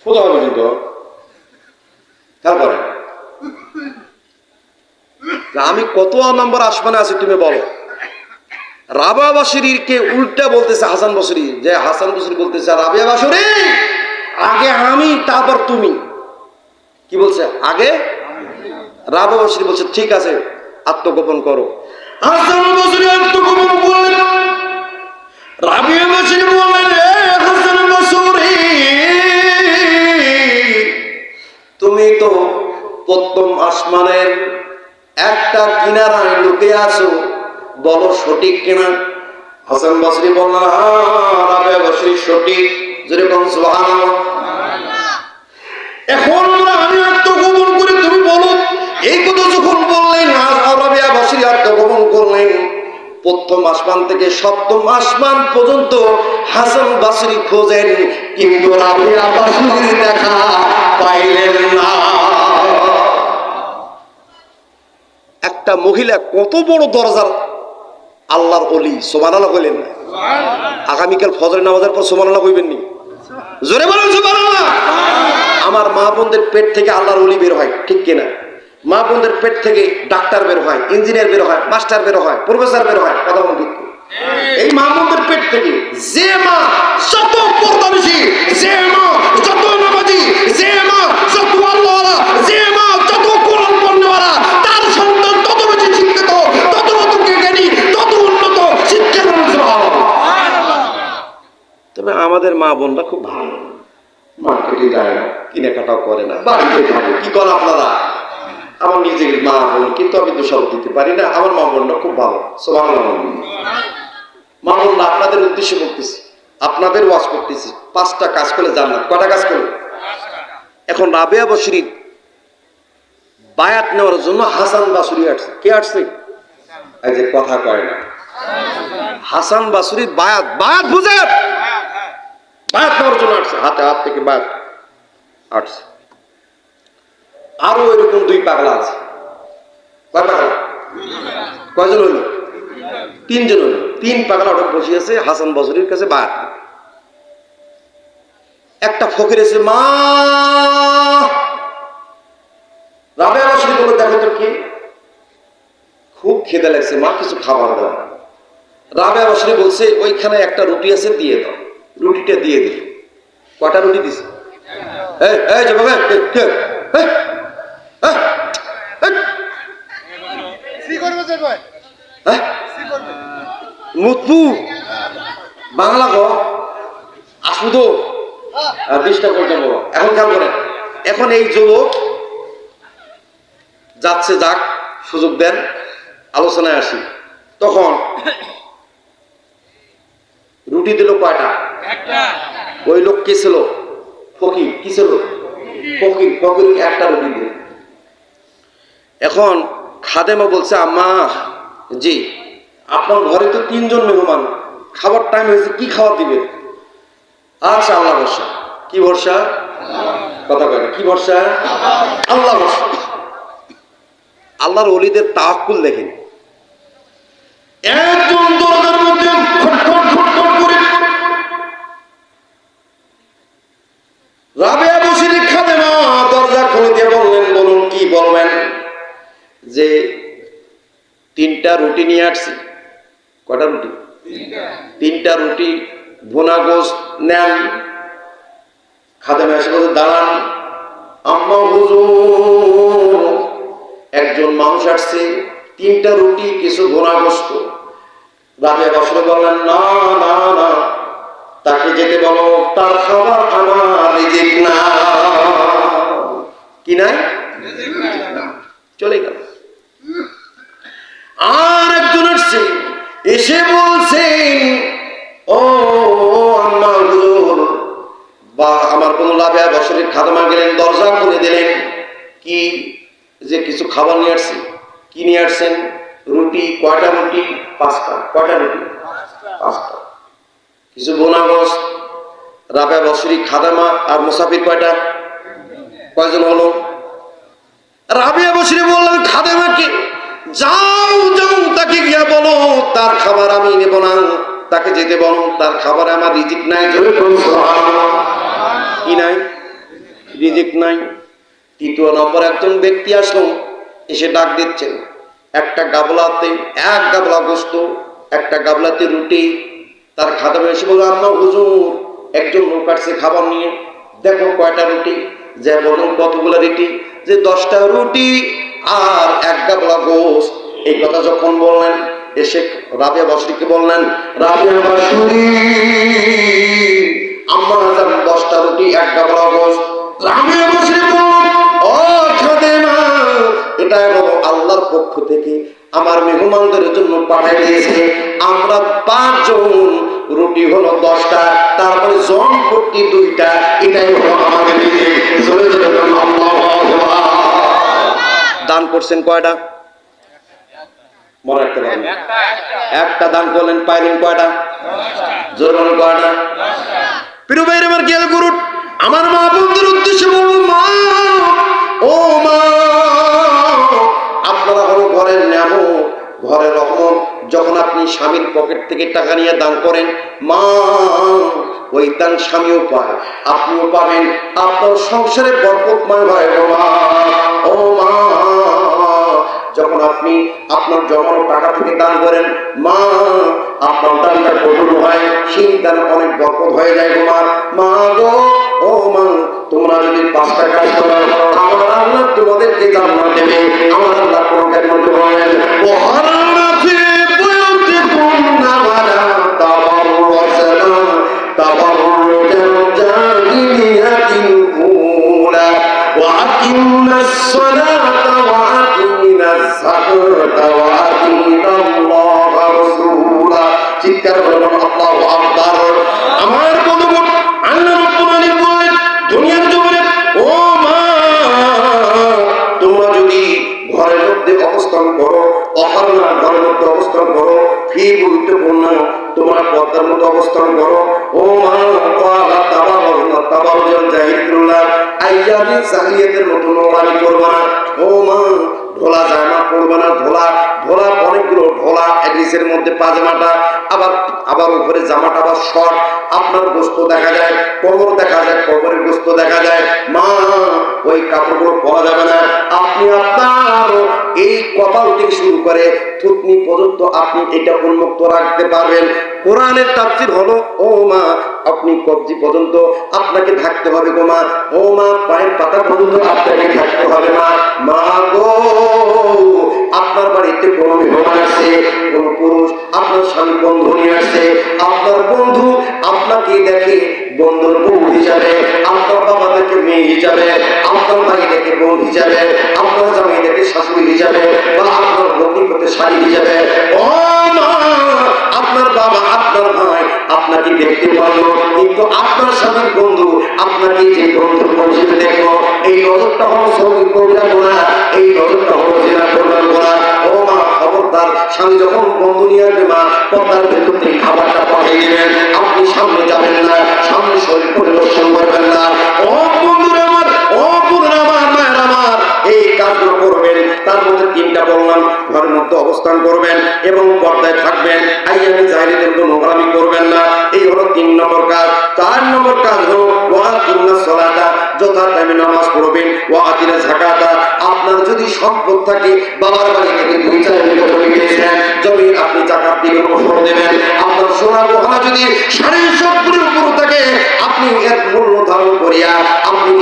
সোজা হবে কিন্তু। তারপরে আমি কত নাম্বার আসমানে আছি তুমি বলো। রাবিয়া বাসুরিকে উল্টা বলতেছে হাসান বাসুরি, যে হাসান বাসুরি বলতেছে, রাবিয়া বাসুরি আগে আমি, তারপর তুমি। কি বলছে? আগে। রাবিয়া বাসুরি বলছে ঠিক আছে, আত্মগোপন করো। হাসান বাসুরি আত্মগোপন করলেন। রাবিয়া বাসুরি বললেন, হাসান বাসুরি, তুমি তো প্রথম আসমানের একটা কিনারায় লুকিয়ে আছো, বলো সঠিক কিনা? হাসান বসরি বললেন রাবেয়া বসরি সঠিক। যেরকম সুবহানাল্লাহ। এখন আমি আত্মগোপন করে তুমি বলো, এই কথা যখন বললেন রাবেয়া বসরি আত্মগোপন করলেন, প্রথম আসমান থেকে সপ্তম আসমান পর্যন্ত হাসান বসরি খোঁজেন, কিন্তু রাবেয়া বসরির দেখা পাইলেন না। একটা মহিলা কত বড় দরজার আল্লাহর ওলি, সুবহানাল্লাহ কইলেন না? আগামীকাল ফজরের নামাজের পর সুবহানাল্লাহ কইবেন নি? জোরে বলেন সুবহানাল্লাহ। আমার মা বোনদের পেট থেকে আল্লাহর ওলি বের হয়, ঠিক কিনা? মা বোনদের পেট থেকে ডাক্তার বের হয়, ইঞ্জিনিয়ার বের হয়, মাস্টার বের হয়, প্রফেসর বের হয়, কথা বলুন ঠিক? এই মা বোনদের পেট থেকে যে মা যত পর্দানিশী, যে মা যত নামাজি, যে মা যত আল্লাহওয়ালা, যে মা যত কোরআন পড়নেওয়ালা, তার সন্তান তত বেশি শিক্ষিত, তত জ্ঞানী, তত উন্নত শিক্ষা। তবে আমাদের মা বোনরা খুব ভালো, মার্কেটে যায় না, কেনাকাটাও করে না, বাড়িতে থাকে। কি করে আপনারা? আমার নিজের মা বোন, কিন্তু আমি দোষারোপ দিতে পারি না। আমার মা বোনরা খুব ভালো, সুবহানাল্লাহ। মা বোনরা আপনাদের উদ্দেশ্যে বলতেছি, আপনাদের ওয়াজ করতেছি, 5টা কাজ করলে জান্নাত। কয়টা কাজ করলে? এখন রাবেয়া বসরি বায়াত নেওয়ার জন্য হাসান বসরি আসছে। কে আসছে? এই যে কথা কয় না, হাসান বসরি বায়াত বুঝে বায়াত নেওয়ার জন্য আসছে, হাতে হাত থেকে বায়াত আসছে। আরো এরকম 2 পাগলা আছে। কয় পাগলা? কয়জন হইল? 3 জন হইল। 3 পাগলা ওটা বসে আছে হাসান বসরির কাছে বায়াত। একটা ফকির এসে, মা রাবেয়া বসরি বলে, দেখো তো কি খুব খিদে লাগছে মা, কিছু খাবার দাও। রাবেয়া বসরি বলছে, ওইখানে একটা রুটি আছে, দিয়ে দাও। রুটিটা দিয়ে দিল। কয়টা রুটি দিছে? মুতপু বাংলা গো আসু তো ডিস্টার্ব করতে বলো। এখন খেয়াল করেন, এখন এই যুবক যাচ্ছে, যাক সুযোগ দেন, আলোচনায় আসি। তখন রুটি দিল কয়টা? ওই লোক কে ছিল? ফকির। কি ছিল? ফকির। ফকিরকে একটা রুটি দিল। এখন খাদেমা বলছে, আম্মা জি আপনার ঘরে তো 3 জন মেহমান, খাবার টাইম হয়েছে, কি খাবার দিবেন? আচ্ছা আল্লাহ ভরসা। কি ভরসা? কথা কয় না। কি ভরসা? আল্লাহ ভরসা। আল্লাহর ওলিদের তাওয়াক্কুল দেখেন। একজন দরজার মধ্যে খটখট খটখট করে রাবেয়া বসরি খাদেমা দরজা খুলে দিয়ে বললেন, বলুন কি বলবেন? যে 3টা রুটি নিয়ে আসছি। কয়টা রুটি? 3টা রুটি, ভুনা গোশত নেন। খাদেমা এসে বলছে, দাঁড়ান। আম্মা হুজুর, একজন মানুষ আসছে, 3টা রুটি, কিছু ভুনা গোশত। রাবেয়া বসরি বললেন, না না না, তাকে যেতে বলো, তার খাবার আমার রিজিক না। কি নাই? চলে গেল। আর একজন আসছে, এসে বলছেন, ও আম্মা হুজুর, বা আমার কোন রাবেয়া বসরির খাদেমা গেলেন, দরজা খুলে দিলেন, কি যে কিছু খাবার নিয়ে আসছি। কি নিয়ে আসছেন? রুটি। কয়টা রুটি? 5টা। কয়টা রুটি? 5টা। কিছু ভুনা গোশত। রাবেয়া বসরি খাদেমা আর মুসাফির কয়টা? কয়জন হলো? রাবেয়া বসরি বললেন খাদেমাকে, যাও যাও, তাকে গিয়া বলো তার খাবার আমি নেব না, তাকে যেতে বলো, তার খাবার আমার রিজিক নাই। কি নাই? রিজিক নাই। 3 নম্বর একজন ব্যক্তি আসলো, এসে ডাক দিচ্ছেন, একটা গাবলাতে 1 গাবলা গোশত, একটা গাবলাতে রুটি। তার খাদেমা এসে বলল, আম্মা হুজুর, একজন লোক আসছে খাবার নিয়ে, দেখো কয়টা রুটি। যে বলুন কতগুলো রুটি? যে 10টা রুটি আর 1 গাবলা গোশত। এই কথা যখন বললেন, এসে রাবেয়া বসরিকে বললেন, রাবেয়া বসরি, আম্মা জান 10টা রুটি, 1 গাবলা গোশত। রাবেয়া বসরি বললেন, ও খাদেমা, এটা হলো আল্লাহর পক্ষ থেকে আমার মেহমানদের জন্য পাঠিয়ে দিয়েছে। আমরা 5 জন, রুটি হলো 10টা, তারপরে জন প্রতি 2টা, এটাই হলো আমাদের রিজিক। জোরে জোরে বলুন আল্লাহু আকবার। দান করছেন কয়টা মনে রাখতে পারেন? একটা দান করলেন, পাইলেন কয়টা? জোরে বলুন কয়টা? প্রিয় ভাইরা আমার খেয়াল করুন, আমার মা বন্ধুর উদ্দেশ্যে বলবো, মা ও মা, আপনারা হলো ঘরের নিয়ামত, ঘরের রহমত। যখন আপনি স্বামীর পকেট থেকে টাকা নিয়ে দান করেন, মা ওই দান স্বামীও পায়, আপনিও পাবেন, আপনার সংসারে বরকতময় হয় গো মা। ও মা, যখন আপনি আপনার জমানো টাকা থেকে দান করেন, মা আপনার দানটা কবুল হয়, সেই দান অনেক বরকত হয়ে যায় গো মা। মা গো, ও মা, তোমরা যদি 5টা কাজ করো, আমার আল্লাহ তোমাদেরকে জান্নাত দেবে। আমার আল্লাহ কোরআনের মধ্যে বলেন, ওয়াহারনা ফি বুয়ুতিকুম ওয়ালা তাবাররাজনা তাবাররুজাল জাহিলিয়াতিল উলা ওয়া আকিমনাস সালাতা ওয়া আতিনাজ যাকাতা ওয়া আতিনাল্লাহা রাসূলা। চিৎকার করে বলুন আল্লাহু আকবার। আমার বন্ধুগণ, আল্লাহ রাব্বুল আলামিন বলেন দুনিয়ার জমিনে, ও মা, তোমরা যদি ঘরের মধ্যে অবস্থান করো, অহরনা ঘরের মধ্যে অবস্থান করো, ফি বুয়ুতিকুম তোমরা পর্দার মধ্যে অবস্থান করো, ও মা, ওয়ালা তাবাররুজনা তাবাররুজাল জাহিলিয়াতিল আইয়ামি জাহিলিয়াতের মতো নোংরামি করবে না। ও মা, ঢোলা জামা পরবে না, ঢোলা অনেকগুলো ঢোলা, নিচের মধ্যে পাজামাটা, আবার উপরে জামাটা আবার শর্ট, আপনার গোস্ত দেখা যায়, কোমর দেখা যায়, কোমরের গোস্ত দেখা যায়। মা, ওই কাপড়গুলো পরা যাবে না। আপনি আপনার এই কপাল থেকে শুরু করে থুতনি পর্যন্ত আপনি এটা উন্মুক্ত রাখতে পারবেন। কোরআনের তাফসীর হলো, ও মা, আপনি কবজি পর্যন্ত আপনাকে ঢাকতে হবে গো মা। ও মা, পায়ের পাতা পর্যন্ত আপনাকে ঢাকতে হবে মা। মা গো, আপনার বাড়িতে কোনো মেহমান আসে, কোন পুরুষ আপনার স্বামী বন্ধু নিয়ে আসে, আপনার বন্ধু আপনাকে দেখে বন্ধুর বউ হিসাবে, আপনার বাবা দেখে মেয়ে হিসাবে, আপনার ভাই দেখে বোন হিসাবে, আপনার জামাই দেখে শাশুড়ি হিসাবে, বা আপনার ভগ্নী করতে শাড়ি হিসাবে। ও মা, আপনার বাবা আপনার ভাই আপনাকে দেখতে পারলো, কিন্তু আপনার স্বামীর বন্ধু আপনাকে যে বন্ধুর হিসেবে দেখলো, এই নজরটা হলো সঙ্গী করবেন না, এই নজরটা হলো জেনা করবেন না। ও মা, খবরদার, স্বামী যখন বন্ধু নিয়ে আসবে মা, পর্দার ভেতর থেকে খাবারটা পাঠিয়ে দেবেন, আপনি সামনে যাবেন না, সামনে শরীর পরিদর্শন করবেন না। ও বন্ধুরা আমার, ও বোনেরা আমার, মায়েরা আমার, এই কাজগুলো করবেন। তার মধ্যে 3টা বললাম, ঘরের মধ্যে অবস্থান করবেন এবং পর্দায় থাকবেন, আইয়ামে জাহিলিয়াতের কোনো নোংরামি করবেন না। এই হলো 3 নম্বর কাজ। 4 নম্বর কাজ হলো ওয়া আকিমুস সালাতা, যথা টাইমে নামাজ পড়বেন, ওয়া আতিনাজ যাকাতা। আপনার যদি সম্পদ থাকে, বাবার বাড়ি থেকে 2-4 বিঘা জমি পেয়েছেন, জমি আপনি যাকাত দিবেন, ওষুধ দেবেন। আপনার সোনার গহনা যদি 70.5 উপর থাকে, আপনি এর মূল্য ধারণ করিয়া আপনি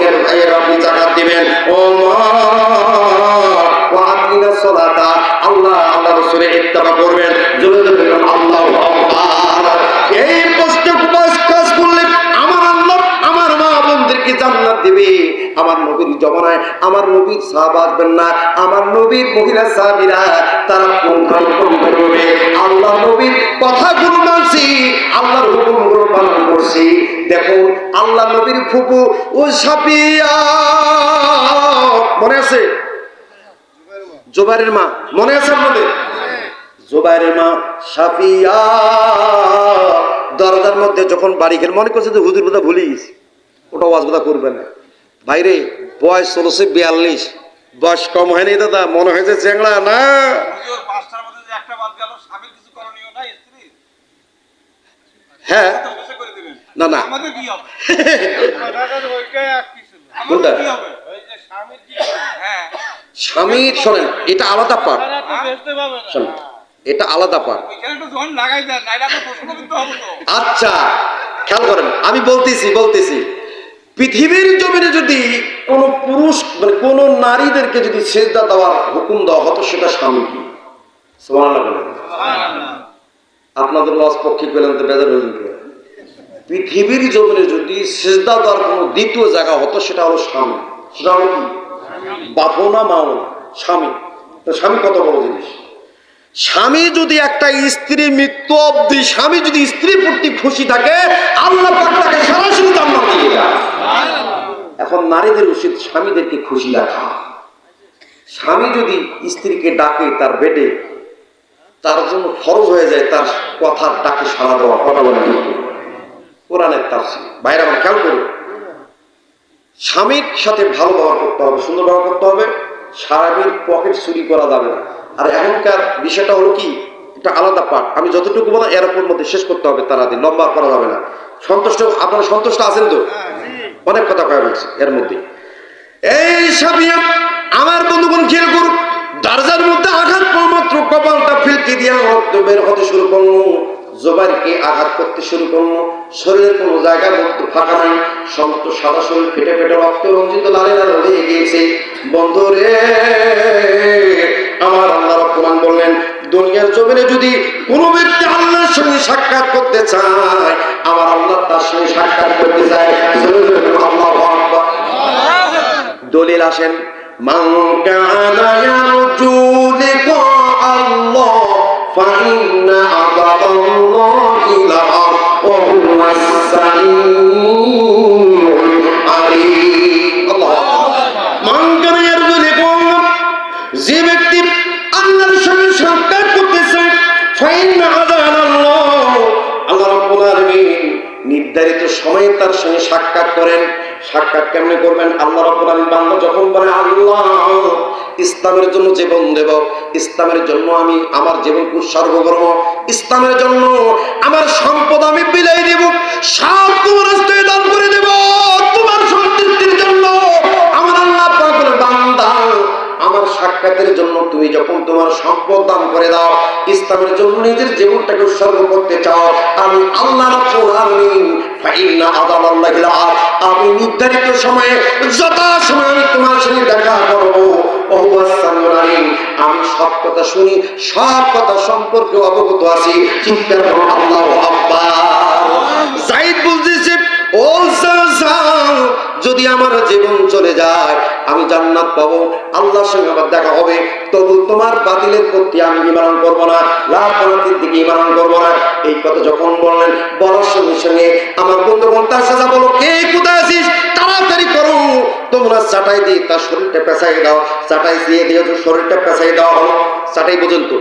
আপনি যাকাত দিবেন। ও মা, ওয়া আকিমুস সালাতা, আল্লাহ রাসূলের ইত্তেবা করবেন। জোরে জোরে আল্লাহু আকবার। এই কষ্ট কাজ করলে আমার আল্লাহ আমার মা বোনদেরকে জান্নাত দিবে। আমার নবীর জমানায় আমার নবীর সাহাবা আসবেন না, আমার নবীর মহিলা সাহাবীরা তারা কোন করবে, আল্লাহ নবীর কথাগুলো মানছি, আল্লাহর হুকুমগুলো পালন করছি। দেখুন, আল্লাহ নবীর ফুফু ও সাফিয়া, মনে আছে? জুবাইরের মা মনে আছে আপনাদের? জুবাইরের মা সাফিয়া দরজার মধ্যে যখন বাড়ি গেল, মনে করছে যে হুজুর কথা ভুলে গেছি, ওটা ওয়াজ কথা করবে না। ভাইরে, বয়স চলছে 42, বয়স কম হয়নি দাদা, মনে হয়েছে চেংড়া না। হ্যাঁ, না না, কোনটা স্বামীর? শোনেন, এটা আলাদা পাঠ, শোনেন, এটা আলাদা পাঠ। আচ্ছা, খেয়াল করেন, আমি বলতেছি পৃথিবীর জমিনে যদি কোন পুরুষ মানে কোন নারীদেরকে যদি সেজদা দেওয়ার হুকুম দেওয়া হতো, সেটা স্বামী। সুবহানাল্লাহ বলেন। আপনাদের লস পক্ষে পেলেন তো বেজার হয়ে যেত। পৃথিবীর জমিনে যদি সেজদা দেওয়ার কোন দ্বিতীয় জায়গা হতো, সেটা হলো স্বামী। সেটা হলো কি? বাপও না মাও না, স্বামী। তো স্বামী কত বড় জিনিস। স্বামী যদি একটা স্ত্রী মৃত্যু অবধি স্বামী যদি স্ত্রীর প্রতি খুশি থাকে, আল্লাহ পাক তাকে সরাসরি জান্নাত দিয়ে দেয়। এখন নারীদের উচিত স্বামীদেরকে খুশি রাখা। স্বামী যদি স্ত্রীকে ডাকে তার বেডে, তার জন্য ফরজ হয়ে যায় তার কথার ডাকে সাড়া দেওয়া। কথা বলে কোরআনের তাফসীর। ভাইরা আমার খেয়াল করুন, স্বামীর সাথে ভালো ব্যবহার করতে হবে, সুন্দর ব্যবহার করতে হবে। স্বামীর পকেট চুরি করা যাবে না। আর এখনকার বিষয়টা হলো কি, একটা আলাদা পার্ট, আমি যতটুকু বলা এর উপর মধ্যে শেষ করতে হবে, তাড়াতাড়ি লম্বা করা যাবে না। সন্তুষ্ট, আপনারা সন্তুষ্ট আছেন তো? অনেক কথা কয়ে বলছি এর মধ্যে। এই স্বামী আমার বন্ধুগণ খেয়াল করুন, দরজার মধ্যে আঘাত পাওয়া মাত্র কপালটা ফিলকি দিয়ে রক্ত বের হতে শুরু করলো। জোবাইরকে আঘাত করতে শুরু করলো। শরীরের কোনো জায়গার মধ্যে ফাঁকা নাই, সমস্ত সাদা শরীর ফেটে ফেটে রক্ত রঞ্জিত লালে লাল হয়ে গিয়েছে। বন্ধুরে আমার আল্লাহ রাব্বুল আলামিন বললেন, দুনিয়ার জমিনে যদি কোনো ব্যক্তি আল্লাহর সঙ্গে সাক্ষাৎ করতে চায়, আমার আল্লাহ তার সঙ্গে সাক্ষাৎ করতে চায়। আল্লাহু আকবার। দলিল আসেন, মান কানা ইয়ারজু লিকা আল্লাহ ফাইন্না আযাবাল্লাহি লা'হুয়াস সামিউল আলীম। আল্লাহু আকবার। মান কানা ইয়ারজু লিকা আল্লাহ, যে ব্যক্তি আল্লাহর সঙ্গে সাক্ষাৎ করতে চায়, ফাইন্না আযাবাল্লাহ, আল্লাহ রাব্বুল আলামিন নির্ধারিত সময়ে তার সঙ্গে সাক্ষাৎ করেন। সাক্ষাৎ কেমনে করবেন? আল্লাহ রাব্বুল আলামিন বান্দা যখন বলে, আল্লাহ ইসলামের জন্য জীবন দেব, ইসলামের জন্য আমি আমার জীবনকে উৎসর্গ করব, ইসলামের জন্য আমার সম্পদ আমি বিলাই দেব, সব তোমার রাস্তায় দান করে দেব, তোমার সন্তুষ্টির জন্য। আমার আল্লাহ পাক বলে, বান্দা আমার সাক্ষাতের জন্য তুমি যখন তোমার সম্পদ দান করে দাও, ইসলামের জন্য নিজের জীবনটাকে উৎসর্গ করতে চাও, আমি আল্লাহ রাব্বুল আলামিন ফাইন্না আযাবাল্লাহি লা'আত, আমি নির্ধারিত সময়ে যথাসময়ে আমি তোমার সঙ্গে দেখা করব। ওহুয়াস সামিউল আলীম, আমি সব কথা শুনি, সব কথা সম্পর্কে অবগত আছি। চিন্তা করো, আল্লাহু আকবার। যায়েদ বলতেছে, ও যদি আমার জীবন চলে যায়, আমি জান্নাত পাবো, আল্লাহর সঙ্গে আমার দেখা হবে, তবু তোমার বাতিলের প্রতি আমি ঈমান করব না, লাফালাফির দিকে ঈমান করব না। এই কথা যখন বললেন, বলার সঙ্গে সঙ্গে আমার বন্ধুগণ তার সাজা বলো, কে কোথায় আছিস, তাড়াতাড়ি করো, তোমরা চাটাই দিয়ে তার শরীরটা পেঁচাই দাও। চাটাই দিয়ে দিয়ে শরীরটা পেঁচাই দেওয়া হলো। চাটাই পর্যন্ত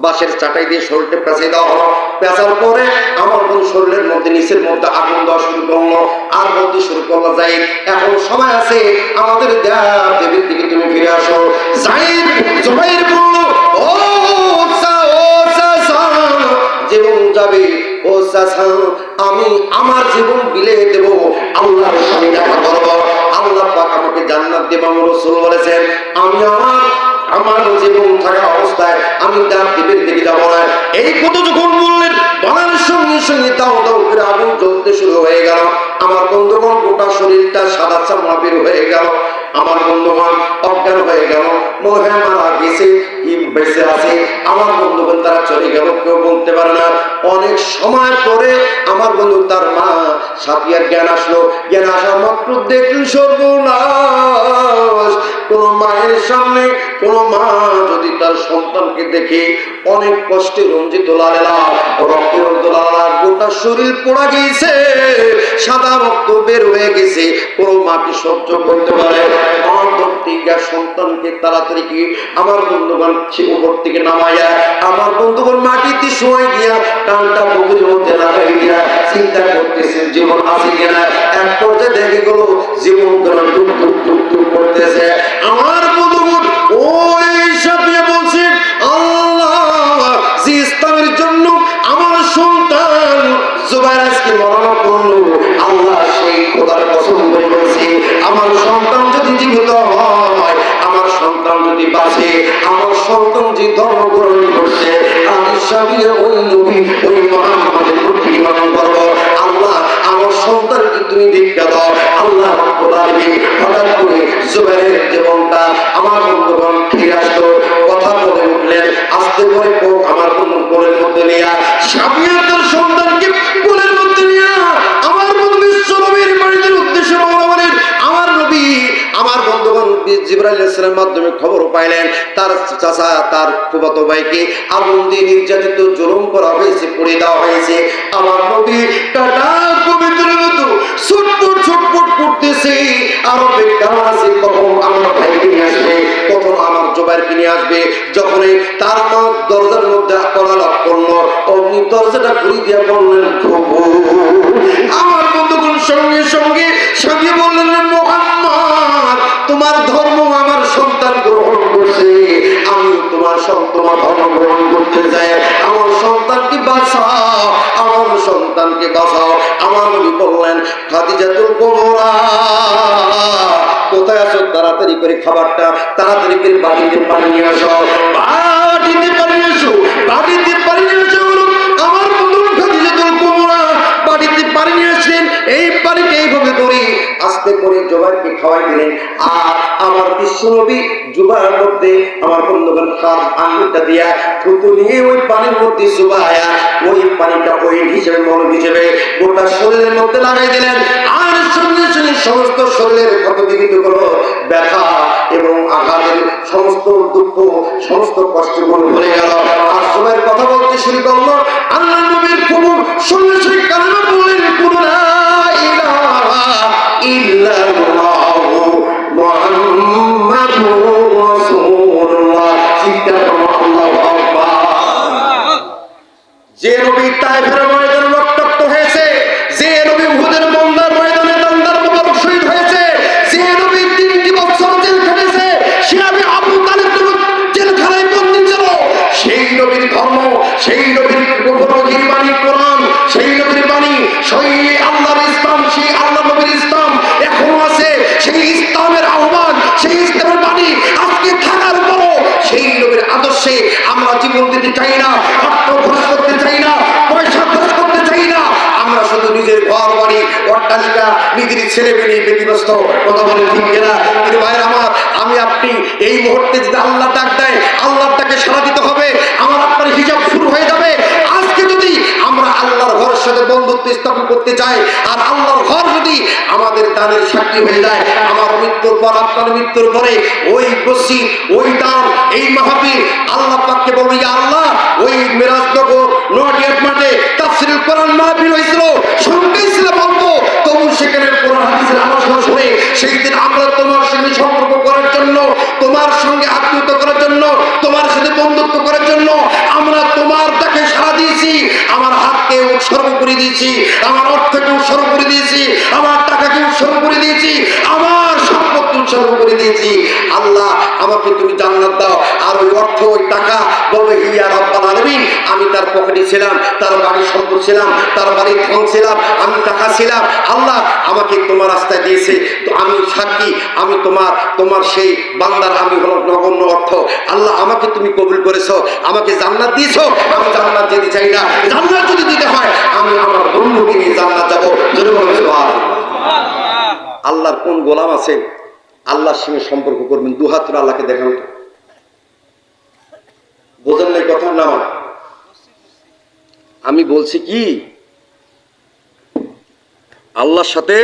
বাঁশের চাটাই দিয়ে শরীরটা পেঁচাই দেওয়া হলো। পেঁচার পরে আমার বোন শরীরের মধ্যে নিচের মধ্যে আগুন দেওয়া শুরু করলো, আর বলতে শুরু করলো, যাই এখন সময় আছে, আমাদের দেবীর দিকে তুমি ফিরে আসো। যায়েদ জুবাইর বলল, ও জীবন যাবে, ও চাচা আমি আমার জীবন বিলিয়ে দেব, আল্লাহর সঙ্গে দেখা করব, আল্লাহ পাক আমাকে জান্নাত দেবেন। রাসূল বলেছেন, আমি আমার জীবন থাকা অবস্থায় আমি তার দ্বীপের দিকে যাব না। এই কথা যখন বললেন, বলার সঙ্গে সঙ্গে দাও দাও করে আগুন জ্বলতে শুরু হয়ে গেল। আমার বন্ধুগণ গোটা শরীরটা সাদা চামড়া বের হয়ে গেল। আমার বন্ধুগণ অজ্ঞান হয়ে গেল, মনে হয় মারা গেছে, কি বেঁচে আছে। আমার বন্ধুগণ তারা চলে গেল, কেউ বলতে পারে না। অনেক সময় পরে আমার বন্ধু তার মা সাথিয়ার জ্ঞান আসলো। জ্ঞান আসা মাত্র দেখল সর্বনাশ। কোন মায়ের সামনে কোন মা যদি তার সন্তানকে দেখে অনেক কষ্টে রঞ্জিত লালেলা রক্ত লালা গোটা শরীর পোড়া গিয়েছে, সাদা রক্ত বের হয়ে গেছে, কোন মা কি সহ্য করতে পারে? সন্তানকে তাড়াতাড়ি কি আমার বন্ধুগণ উপর থেকে নামাইয়া আমার বন্ধুগণ মাটিতে শোয়াই দিয়া টানটা বুকের মধ্যে লাগাই দিয়া চিন্তা করতেছে জীবন আছে কিনা। এক পর্যায়ে দেখে গেল জীবন টুক টুক টুক টুক করতেছে। আমার বন্ধুগণ ওই সাথে বলছে, আল্লাহ যে ইসলামের জন্য আমার সন্তান জুবাইর আজকে মরণ করলো, আল্লাহ সেই খোদার কসম করে বলছে, আমার সন্তান যদি জীবিত হয়, আমার সন্তান যদি বাঁচে, আমার সন্তান যে ধর্ম গ্রহণ করছে, আমি স্বামী ওই নবী ওই মুহাম্মদের প্রতি ঈমান করব। আল্লাহ আমার সন্তানকে তুমি দীক্ষা দাও। আল্লাহ রাব্বুল আলামিন হঠাৎ করে জুবাইরের জীবনটা আমার বন্ধুগণ ফিরে আসলো। কথা বলে উঠলেন, আস্তে করে আমার বন্ধু কোলের মধ্যে নিয়ে স্বামী তার সন্তানকে কোলের মধ্যে নিয়ে আমার বন্ধু বিশ্ব নবীর বাড়িতে উদ্দেশ্যে রওনা হলেন। আমার নবী আমার বন্ধুগণ নবী জিবরাইল আলাইহিস সালামের মাধ্যমে খবর পাইলেন তার চাচা তার ফুফাতো ভাইকে আগুন দিয়ে নির্যাতিত জুলুম করা হয়েছে, পুড়িয়ে দেওয়া হয়েছে। আমার নবী কাটা কবিতার মতো ছটফট ছটফট করতেছে, আর অপেক্ষা আছে কখন আমার ভাইকে নিয়ে আসবে, কখন আমার জুবাইরকে নিয়ে আসবে। যখনই তার মা দরজার মধ্যে কড়া লাভ করলো, অমনি দরজাটা খুলে দিয়ে বললেন প্রভু। আমার বন্ধুগণ সঙ্গে সঙ্গে সঙ্গে বললেন মুহাম্মদ তোমার ধর্ম আমার সন্তান গ্রহণ করছে, আমি তোমার ধর্ম গ্রহণ করতে চাই, আমার সন্তানকে বাঁচাও, আমার সন্তানকে বাঁচাও। আমার নবী বললেন খাদিজাতুল কুবরা কোথায় আছো, তাড়াতাড়ি করে খাবারটা তাড়াতাড়ি করে বাটিতে পানি নিয়ে আসো, বাটিতে পানি এসো, বাটিতে পানি নিয়ে এসো। আমার বন্ধু খাদিজাতুল কুবরা বাটিতে পানি নিয়ে আসলেন, এই পানিটা এইভাবে ধরে আস্তে করে জুবাইরকে খাওয়াই দিলেন। আর আমার বিশ্বনবী জুবাইর মধ্যে আমার বন্ধুগণ খাদ আঙ্গুলটা দিয়া থুতু নিয়ে ওই পানির মধ্যে চুবায়া ওই পানিটা ওই হিসেবে মলম হিসেবে গোটা শরীরের মধ্যে লাগাই দিলেন। আর সঙ্গে সঙ্গে সমস্ত শরীরের ক্ষত বিঘ্নিত গুলো ব্যথা এবং আঘাতের সমস্ত দুঃখ সমস্ত কষ্টগুলো ভুলে গেল। আর জুবাইর কথা বলতে শুরু করলো, আল্লাহ নবীর কুমুর সঙ্গে সঙ্গে কালেমা বললেন লা ইলাহা ইল্লাল্লাহু মুহাম্মাদুর রাসূলুল্লাহ। আল্লাহু আকবার। যে নবী তায়েফের ময়দানে রক্তাক্ত হয়েছে, যে নবী উহুদের বন্দার ময়দানে দন্দার মোবারক শহীদ হয়েছে, যে নবী 3টি বছর জেল খেটেছে, সে নবী আবু তালেব জেলখানায় বন্দী ছিল, সেই নবীর ধর্ম, সেই নবীর নবীর বাণী কোরআন, সেই নবীর বাণী, সেই আল্লাহর ইসলাম, সেই আল্লাহ নবীর ইসলাম এখনো আছে। সেই ইসলামের আহ্বান, সেই ইসলামের বাণী আজকে থাকার পরও সেই নবীর আদর্শে আমরা জীবন দিতে চাই না, অর্থ খরচ করতে চাই না, পয়সা খরচ করতে চাই না। আমরা শুধু নিজের ঘর বাড়ি অট্টালিকা নিজের ছেলে মেয়ে ব্যতিব্যস্ত। কথা বলে ঠিক কিনা? কিন্তু ভাইয়ের আমার, আমি আপনি এই মুহূর্তে যদি আল্লাহ ডাক দেয়, আল্লাহর ডাকে সাড়া দিতে হবে, আমার আপনার হিসাব শুরু হয়ে যাবে। আজকে যদি আমরা আল্লাহর ঘরের সাথে বন্ধুত্ব স্থাপন করতে চাই, আর আল্লাহর ঘর যদি আমাদের দানের সাক্ষী হয়ে যায়, আমার মৃত্যুর পর, আপনার মৃত্যুর পরে ওই মসজিদ, ওই দান, এই মাহফিল আল্লাহ পাককে বলবো, ইয়া আল্লাহ ওই মিরাজনগর নটিয়াট মাঠে তাফসীরুল কোরআন মাহফিল হয়েছিল, শুনতেই ছিল বলবো, তবু সেখানে কোরআন হাদিসের আলোচনা শুনে সেই দিন আমরা তোমার সঙ্গে সম্পর্ক করার জন্য, তোমার সঙ্গে আত্মীয়তা করার জন্য, তোমার সাথে বন্ধুত্ব করার জন্য আমরা তোমার তাকে সাড়া দিয়েছি। আমার হাতকে উৎসর্গ করে দিয়েছি, আমার অর্থকে উৎসর্গ করে দিয়েছি, আমার টাকাকে উৎসর্গ করে দিয়েছি, আমার সম্পত্তি উৎসর্গ করে দিয়েছি। আল্লাহ আমাকে তুমি জান্নাত দাও। আর ওই অর্থ, ওই টাকা বলবে ইয়া রাব্বাল আলামিন, আমি তার পকেটে ছিলাম, তার বাড়ির সম্পদ ছিলাম, তার বাড়ির ধন ছিলাম, আমি টাকা ছিলাম, আল্লাহ আমাকে তোমার রাস্তায় দিয়েছে, তো আমি সাক্ষী, আমি তোমার সেই বান্দার আমি হলো নগণ্য অর্থ। আল্লাহ আমাকে তুমি কবুল করেছো, আমাকে জান্নাত দিয়েছো, আমি জান্নাত যেতে চাই না, জান্নাত যদি দিতে হয় আমি আমার বন্ধুকে নিয়ে জান্নাত যাবো। আল্লাহর কোন গোলাম আছে আল্লাহর সঙ্গে সম্পর্ক করবেন? দুহাত তুলে আল্লাহকে দেখান। বোঝেন নাই কথা না? আমি বলছি কি, আল্লাহর সাথে